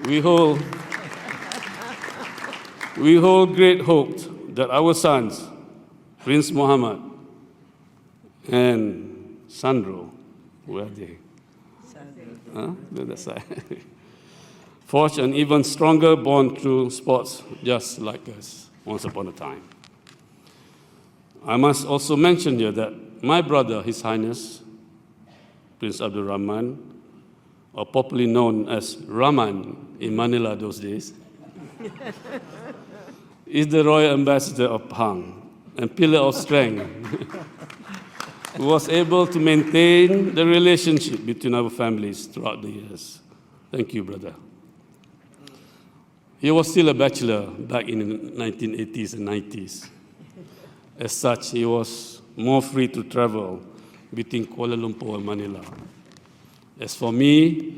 we hold, we hold great hope that our sons, Prince Muhammad and Sandro, where are they? Huh? The other side. Forge an even stronger bond through sports, just like us once upon a time. I must also mention here that my brother, His Highness, Prince Abdulrahman, or popularly known as Rahman in Manila those days, is the Royal Ambassador of Pahang and pillar of strength, who was able to maintain the relationship between our families throughout the years. Thank you, brother. He was still a bachelor back in the 1980s and 90s. As such, he was more free to travel between Kuala Lumpur and Manila. As for me,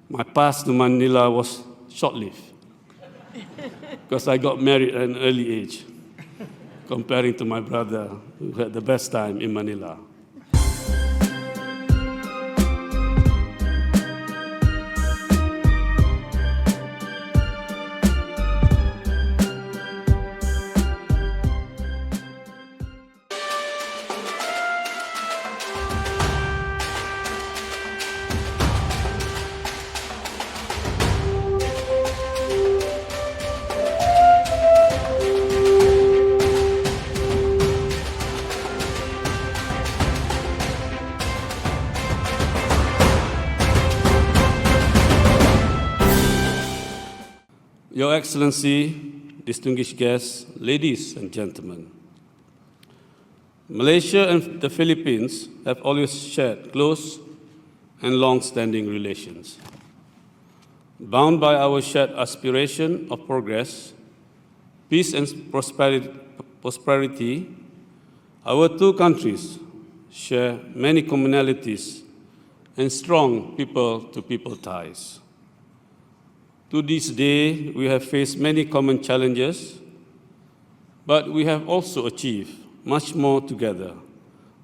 my path to Manila was short-lived because I got married at an early age, comparing to my brother, who had the best time in Manila. Your Excellency, distinguished guests, ladies and gentlemen, Malaysia and the Philippines have always shared close and long-standing relations. Bound by our shared aspiration of progress, peace and prosperity, our two countries share many commonalities and strong people-to-people ties. To this day, we have faced many common challenges, but we have also achieved much more together,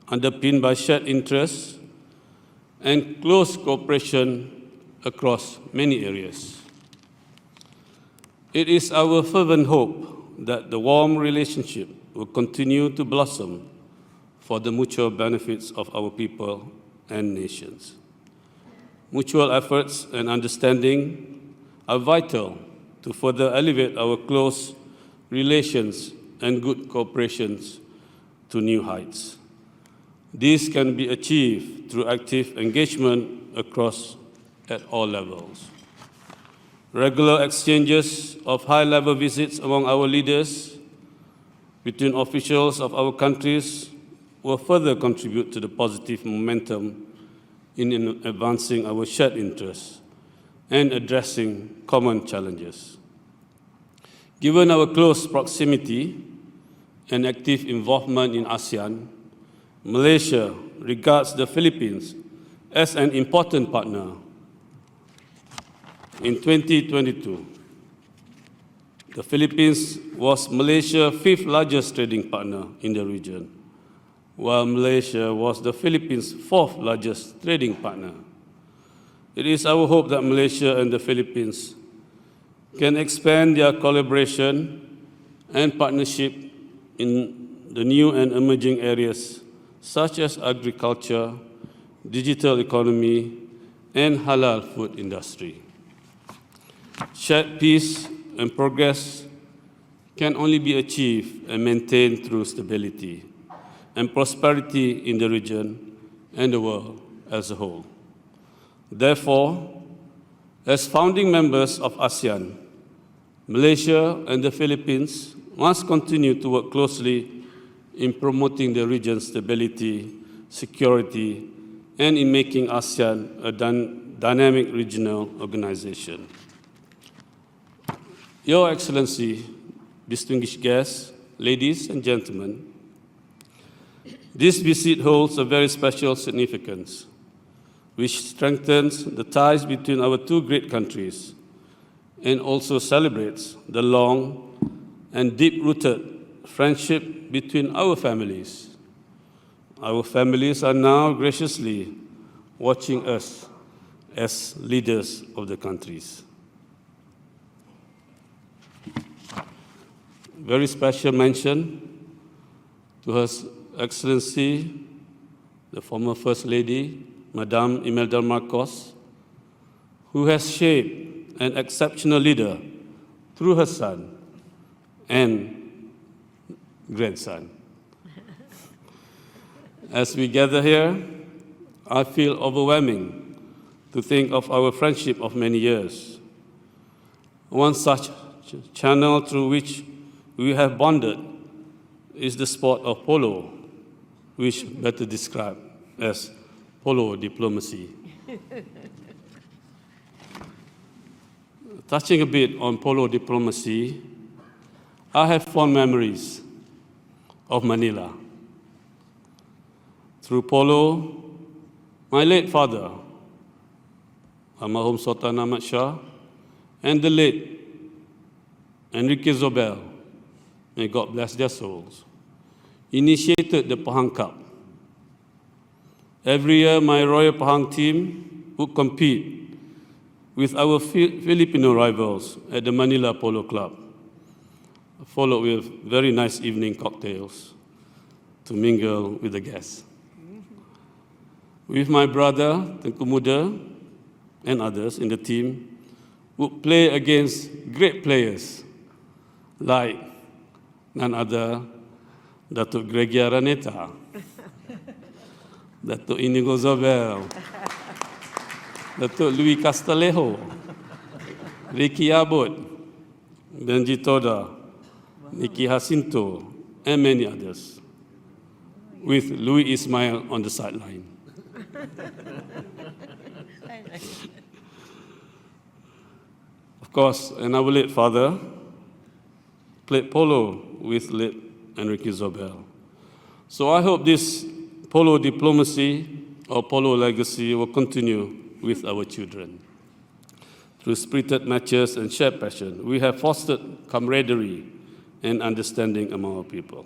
underpinned by shared interests and close cooperation across many areas. It is our fervent hope that the warm relationship will continue to blossom for the mutual benefits of our people and nations. Mutual efforts and understanding are vital to further elevate our close relations and good cooperations to new heights. This can be achieved through active engagement at all levels. Regular exchanges of high-level visits among our leaders between officials of our countries will further contribute to the positive momentum in advancing our shared interests and addressing common challenges. Given our close proximity and active involvement in ASEAN, Malaysia regards the Philippines as an important partner. In 2022, the Philippines was Malaysia's fifth largest trading partner in the region, while Malaysia was the Philippines' fourth largest trading partner. It is our hope that Malaysia and the Philippines can expand their collaboration and partnership in the new and emerging areas such as agriculture, digital economy, and halal food industry. Shared peace and progress can only be achieved and maintained through stability and prosperity in the region and the world as a whole. Therefore, as founding members of ASEAN, Malaysia and the Philippines must continue to work closely in promoting the region's stability, security, and in making ASEAN a dynamic regional organization. Your Excellency, distinguished guests, ladies and gentlemen, this visit holds a very special significance, which strengthens the ties between our two great countries and also celebrates the long and deep-rooted friendship between our families. Our families are now graciously watching us as leaders of the countries. Very special mention to Her Excellency, the former First Lady, Madame Imelda Marcos, who has shaped an exceptional leader through her son and grandson. As we gather here, I feel overwhelming to think of our friendship of many years. One such channel through which we have bonded is the sport of polo, which better described as polo diplomacy. Touching a bit on polo diplomacy, I have fond memories of Manila. Through polo, my late father, Almarhum Sultan Ahmad Shah, and the late Enrique Zobel, may God bless their souls, initiated the Pahang Cup. Every year, my Royal Pahang team would compete with our Filipino rivals at the Manila Polo Club, followed with very nice evening cocktails to mingle with the guests. With my brother, Tengku Muda, and others in the team, would play against great players like none other Datuk Gregi Araneta, Datuk Inigo Zobel, Datuk Louis Castillejo, Ricky Abbott, Benji Toda, Nicky Jacinto, and many others, with Louis Ismail on the sideline. Of course, and our late father played polo with late Enrique Zobel. So I hope this polo diplomacy or polo legacy will continue with our children. Through spirited matches and shared passion, we have fostered camaraderie and understanding among our people.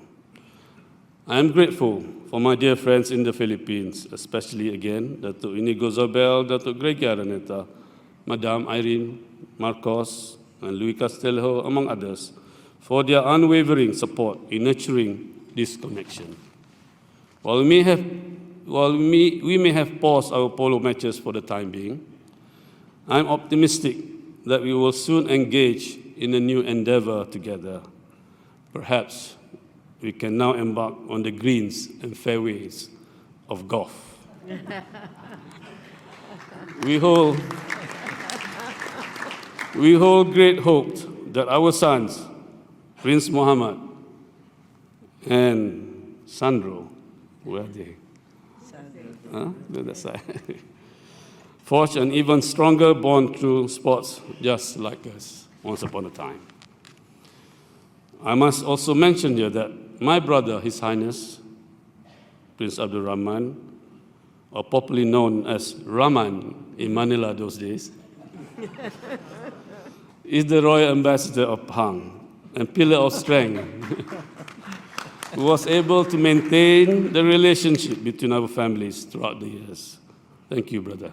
I am grateful for my dear friends in the Philippines, especially again, Datuk Inigo Zobel, Datuk Gregi Araneta, Madame Irene Marcos, and Louis Castillejo, among others, for their unwavering support in nurturing this connection. While we may have paused our polo matches for the time being, I'm optimistic that we will soon engage in a new endeavor together. Perhaps we can now embark on the greens and fairways of golf. We hold great hope that our sons, Prince Muhammad and Sandro, where are they? Huh? The other side. Forge an even stronger bond through sports, just like us once upon a time. I must also mention here that my brother, His Highness, Prince Abdul Rahman, or popularly known as Rahman in Manila those days, is the Royal Ambassador of Pahang and pillar of strength, who was able to maintain the relationship between our families throughout the years. Thank you, brother.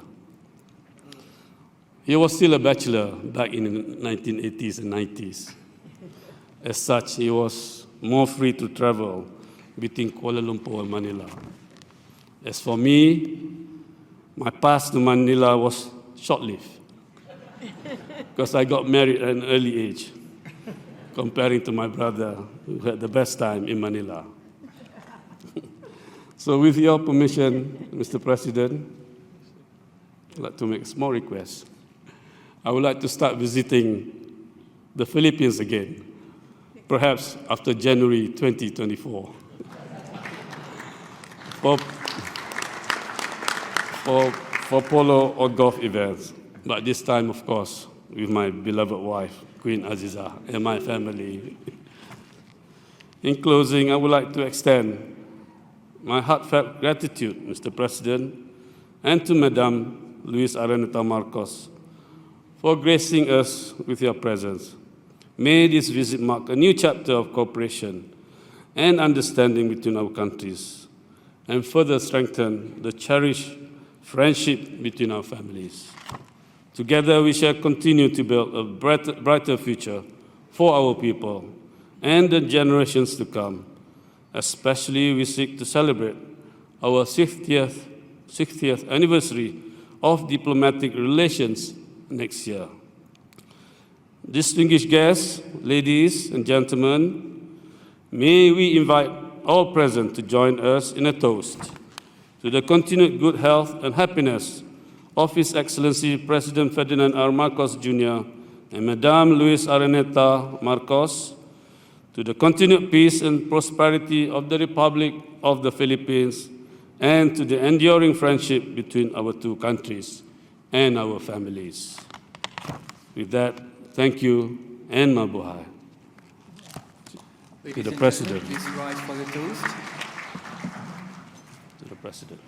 He was still a bachelor back in the 1980s and 90s. As such, he was more free to travel between Kuala Lumpur and Manila. As for me, my path to Manila was short-lived because I got married at an early age, comparing to my brother, who had the best time in Manila. So with your permission, Mr. President, I'd like to make a small request. I would like to start visiting the Philippines again, perhaps after January 2024, for polo or golf events. But this time, of course, with my beloved wife, Queen Aziza, and my family. In closing, I would like to extend my heartfelt gratitude, Mr. President, and to Madame Luis Araneta Marcos for gracing us with your presence. May this visit mark a new chapter of cooperation and understanding between our countries and further strengthen the cherished friendship between our families. Together, we shall continue to build a brighter future for our people and the generations to come. Especially, we seek to celebrate our 60th anniversary of diplomatic relations next year. Distinguished guests, ladies and gentlemen, may we invite all present to join us in a toast to the continued good health and happiness of His Excellency President Ferdinand R. Marcos Jr. and Madame Luis Araneta Marcos, to the continued peace and prosperity of the Republic of the Philippines, and to the enduring friendship between our two countries and our families. With that, thank you and mabuhay. To the President. Please rise for the toast. To the President.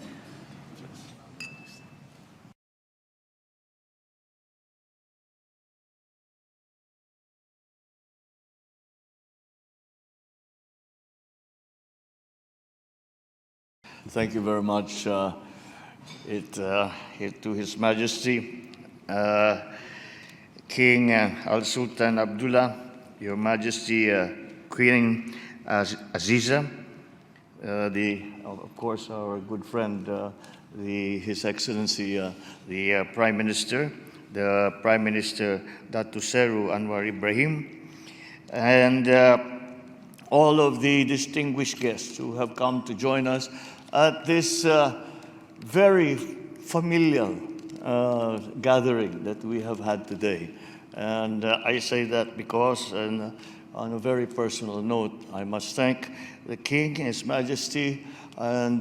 Thank you very much, to His Majesty, King Sultan Abdullah, Your Majesty, Queen Aziza, of course, our good friend, His Excellency, the Prime Minister, Datu Seru Anwar Ibrahim, and all of the distinguished guests who have come to join us at this very familial gathering that we have had today. And I say that because, on a very personal note, I must thank the King, His Majesty, and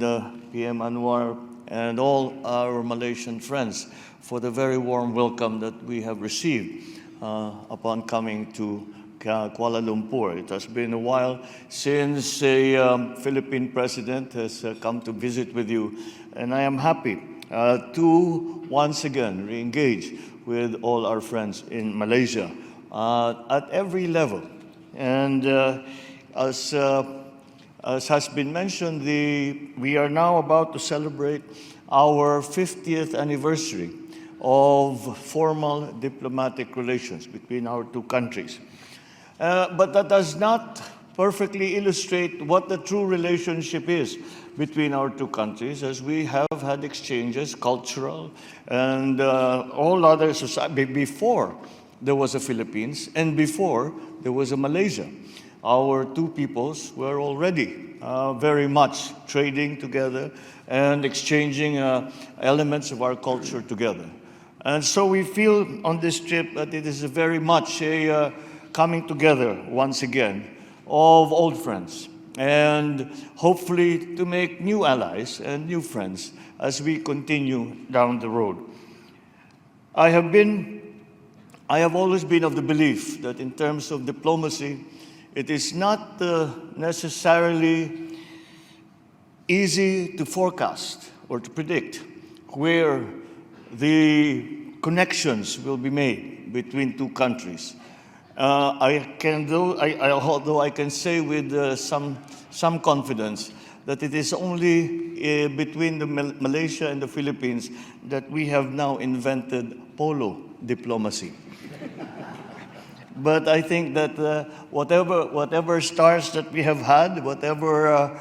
PM Anwar, and all our Malaysian friends for the very warm welcome that we have received upon coming to Kuala Lumpur. It has been a while since a Philippine president has come to visit with you, and I am happy to once again re-engage with all our friends in Malaysia at every level. And as has been mentioned, we are now about to celebrate our 50th anniversary of formal diplomatic relations between our two countries. But that does not perfectly illustrate what the true relationship is between our two countries, as we have had exchanges, cultural and all other society, before there was a Philippines and before there was a Malaysia. Our two peoples were already very much trading together and exchanging elements of our culture together. And so we feel on this trip that it is very much a coming together once again of old friends, and hopefully to make new allies and new friends as we continue down the road. I have always been of the belief that in terms of diplomacy, it is not necessarily easy to forecast or to predict where the connections will be made between two countries. Although I can say with some confidence that it is only between Malaysia and the Philippines that we have now invented polo diplomacy. But I think that whatever stars that we have had, whatever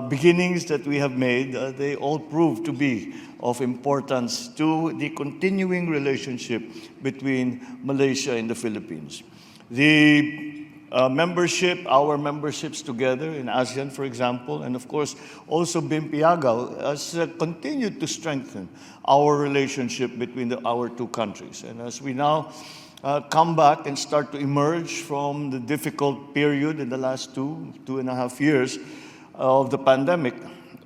beginnings that we have made, they all prove to be of importance to the continuing relationship between Malaysia and the Philippines. The our memberships together in ASEAN, for example, and of course also BIMPIAGAO has continued to strengthen our relationship between our two countries. And as we now come back and start to emerge from the difficult period in the last two and a half years of the pandemic,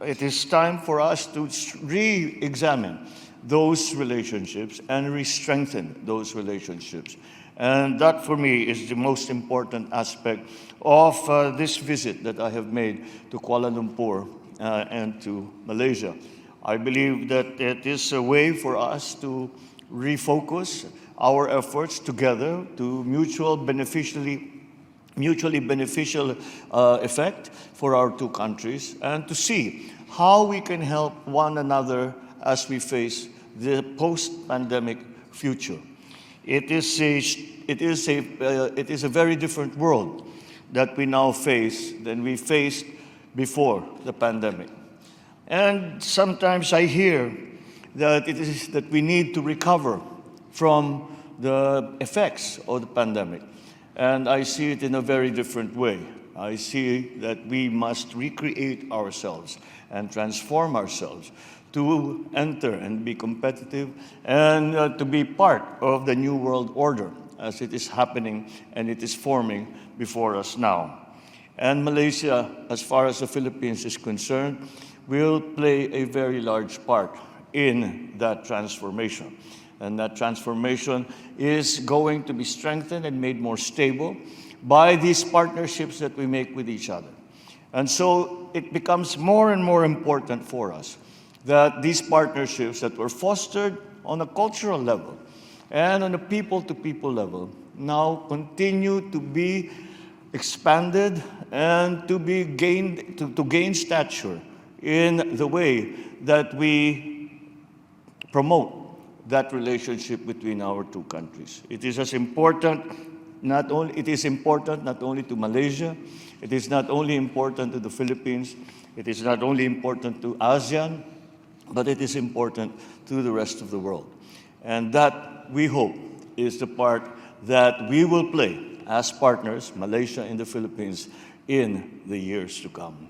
it is time for us to re-examine those relationships and re-strengthen those relationships. And that, for me, is the most important aspect of this visit that I have made to Kuala Lumpur and to Malaysia. I believe that it is a way for us to refocus our efforts together to mutually beneficial effect for our two countries, and to see how we can help one another as we face the post-pandemic future. It is a very different world that we now face than we faced before the pandemic. And sometimes I hear that it is that we need to recover from the effects of the pandemic. And I see it in a very different way. I see that we must recreate ourselves and transform ourselves to enter and be competitive and to be part of the new world order as it is happening and it is forming before us now. And Malaysia, as far as the Philippines is concerned, will play a very large part in that transformation. And that transformation is going to be strengthened and made more stable by these partnerships that we make with each other. And so it becomes more and more important for us that these partnerships that were fostered on a cultural level and on a people-to-people level now continue to be expanded and to be gained, to gain stature in the way that we promote that relationship between our two countries. It is as important, not only to Malaysia, it is not only important to the Philippines, it is not only important to ASEAN, but it is important to the rest of the world. And that, we hope, is the part that we will play as partners, Malaysia and the Philippines, in the years to come.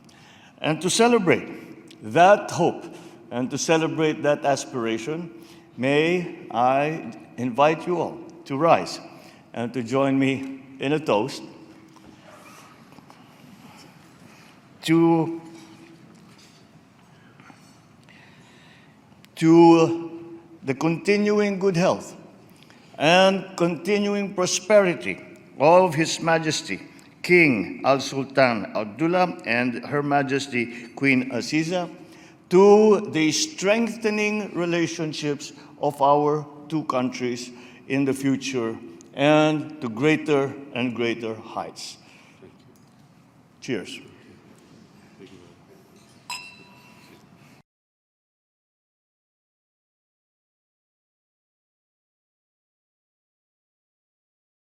And to celebrate that hope and to celebrate that aspiration, may I invite you all to rise and to join me in a toast to the continuing good health and continuing prosperity of His Majesty King Sultan Abdullah and Her Majesty Queen Aziza, to the strengthening relationships of our two countries in the future and to greater and greater heights. Cheers.